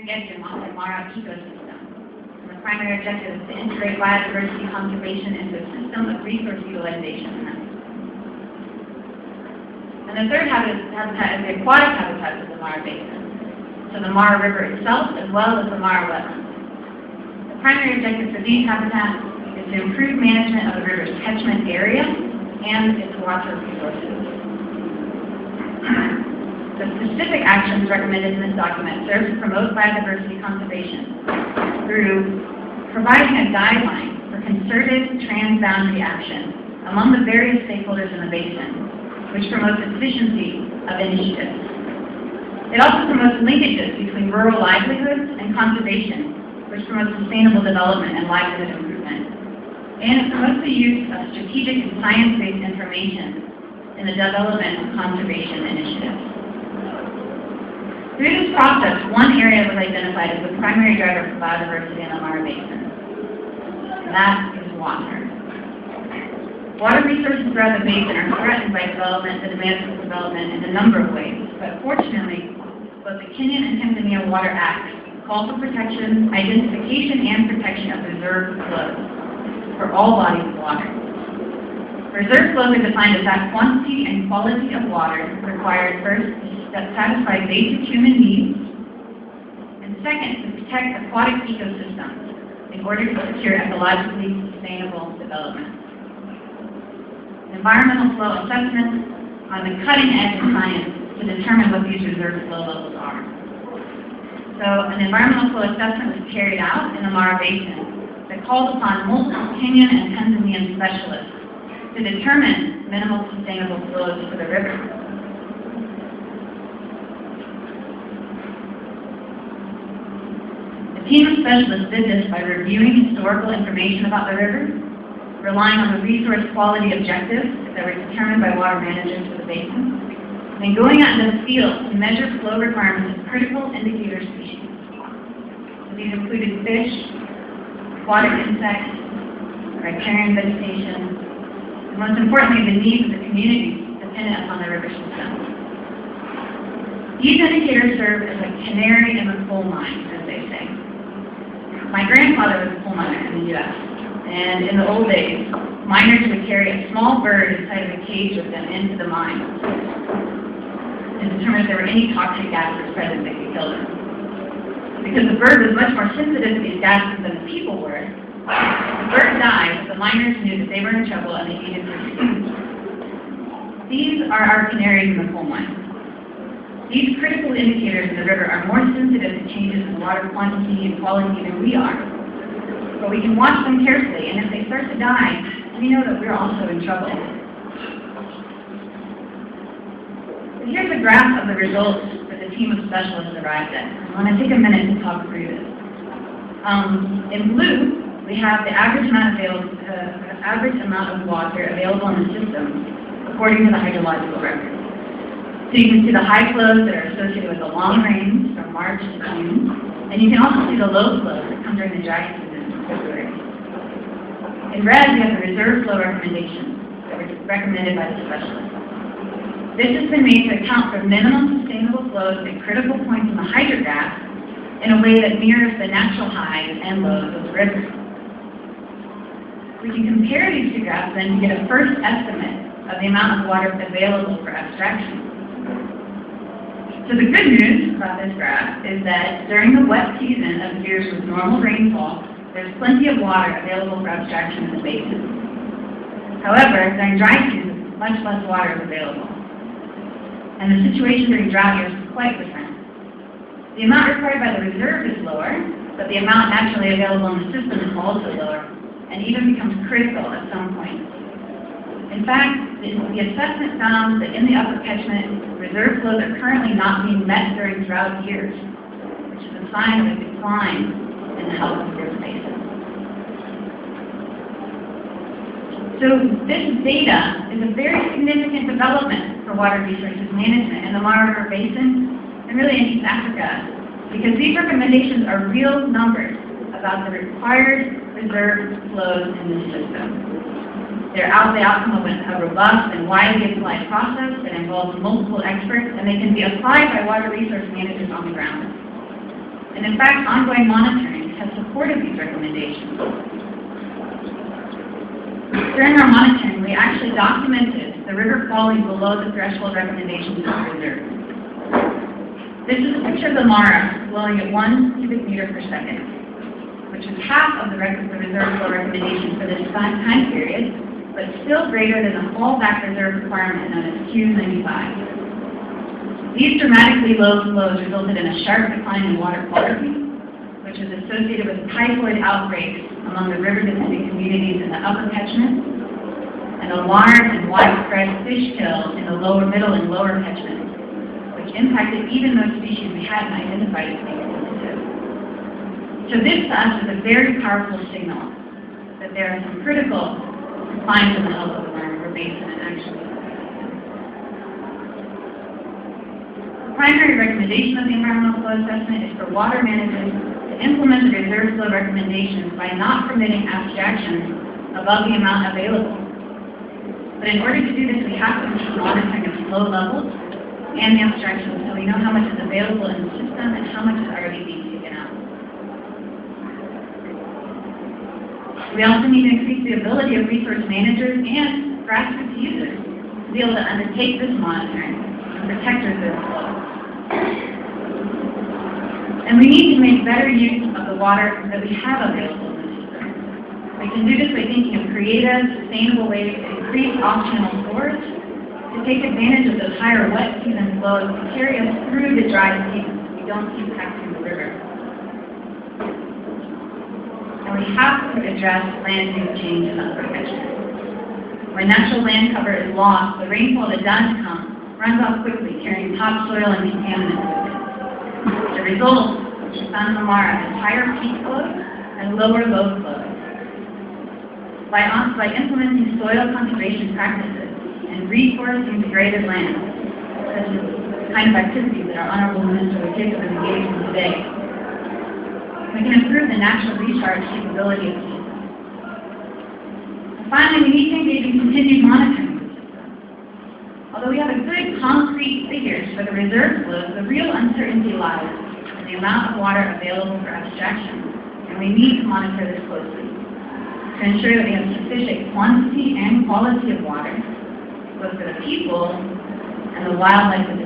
objective on the Mara ecosystem. And the primary objective is to integrate biodiversity conservation into a system of resource utilization. And the third habitat is the aquatic habitats of the Mara Basin, so the Mara River itself as well as the Mara wetlands. The primary objective for these habitats is to improve management of the river's catchment area and its water resources. The specific actions recommended in this document serve to promote biodiversity conservation through providing a guideline for concerted transboundary action among the various stakeholders in the basin, which promotes efficiency of initiatives. It also promotes linkages between rural livelihoods and conservation, which promotes sustainable development and livelihood improvement. And it promotes the use of strategic and science-based information in the development of conservation initiatives. Through this process, one area was identified as the primary driver for biodiversity in the Mara Basin, and that is water. Water resources throughout the basin are threatened by development, the demands of development in a number of ways, but fortunately, both the Kenyan and Tanzania Water Acts call for protection, identification, and protection of reserve flows for all bodies of water. Reserve flows are defined as that quantity and quality of water required first that satisfy basic human needs, and second, to protect aquatic ecosystems in order to secure ecologically sustainable development. Environmental flow assessments are the cutting edge of science to determine what these reserve flow levels are. So an environmental flow assessment was carried out in the Mara Basin that called upon multiple Kenyan and Tanzanian specialists to determine minimal sustainable flows for the river. The team of specialists did this by reviewing historical information about the river, relying on the resource quality objectives that were determined by water managers for the basin, and going out into the field to measure flow requirements of critical indicator species. So these included fish, aquatic insects, riparian vegetation, and most importantly, the needs of the communities dependent upon the river system. These indicators serve as a canary in the coal mine, as they say. My grandfather was a coal miner in the U.S., and in the old days, miners would carry a small bird inside of a cage with them into the mine and determine if there were any toxic gases present that could kill them. Because the bird was much more sensitive to these gases than the people were, if the bird died, the miners knew that they were in trouble and they needed to rescue. These are our canaries in the coal mine. These critical indicators in the river are more sensitive to changes in water quantity and quality than we are. But we can watch them carefully, and if they start to die, we know that we're also in trouble. So here's a graph of the results that the team of specialists arrived at. I want to take a minute to talk through this. In blue, we have the average amount of water available in the system according to the hydrological record. So you can see the high flows that are associated with the long rains from March to June, and you can also see the low flows that come during the dry season in February. In red, we have the reserve flow recommendations that were recommended by the specialists. This has been made to account for minimum sustainable flows at critical points in the hydrograph in a way that mirrors the natural highs and lows of the river. We can compare these two graphs then to get a first estimate of the amount of water available for abstraction. So the good news about this graph is that during the wet season of years with normal rainfall, there's plenty of water available for abstraction in the basin. However, during dry seasons, much less water is available. And the situation during drought years is quite different. The amount required by the reserve is lower, but the amount naturally available in the system is also lower, and even becomes critical at some point. In fact, the assessment found that in the upper catchment, reserve flows are currently not being met during drought years, which is a sign of a decline in the health of the river basin. So this data is a very significant development for water resources management in the Mara River Basin and really in East Africa, because these recommendations are real numbers about the required reserve flows in the system. They're the outcome of a robust and widely applied process that involves multiple experts, and they can be applied by water resource managers on the ground. And in fact, ongoing monitoring has supported these recommendations. During our monitoring, we actually documented the river falling below the threshold recommendations of the reserve. This is a picture of the Mara flowing at 1 cubic meter per second, which is half of the reserve flow recommendation for this time period, but still greater than the fallback reserve requirement known as Q95. These dramatically low flows resulted in a sharp decline in water quality, which is associated with typhoid outbreaks among the river-dependent communities in the upper catchment, and a large and widespread fish kill in the middle and lower catchments, which impacted even those species we hadn't identified as being sensitive. So this to us is a very powerful signal that there are some critical signs of the health of the river basin and actually. The primary recommendation of the environmental flow assessment is for water managers to implement the reserve flow recommendations by not permitting abstractions above the amount available. But in order to do this, we have to keep monitoring of flow levels and the abstractions so we know how much is available in the system and how much is already being taken out. We also need to increase the ability of resource managers and grassroots users to be able to undertake this monitoring and protect reserve flow. And we need to make better use of the water that we have available in the system. We can do this by thinking of creative, sustainable ways to increase off-channel storage, to take advantage of those higher wet season flows to carry us through the dry season so we don't keep taxing the river. And we have to address land use change in upper catchment. When natural land cover is lost, the rainfall that does come runs off quickly, carrying topsoil and contaminants with it. The result, which is found in the Mara, is higher peak flows and lower low flows. By implementing soil conservation practices and reforesting degraded land, such as the kind of activities that our Honorable Minister Jacob is engaged in today, we can improve the natural recharge capability of the system. And finally, we need to engage in continued monitoring of the system. Although we have a good concrete figures for the reserve flows, the real uncertainty lies in the amount of water available for abstraction, and we need to monitor this closely to ensure that we have sufficient quantity and quality of water, both for the people and the wildlife that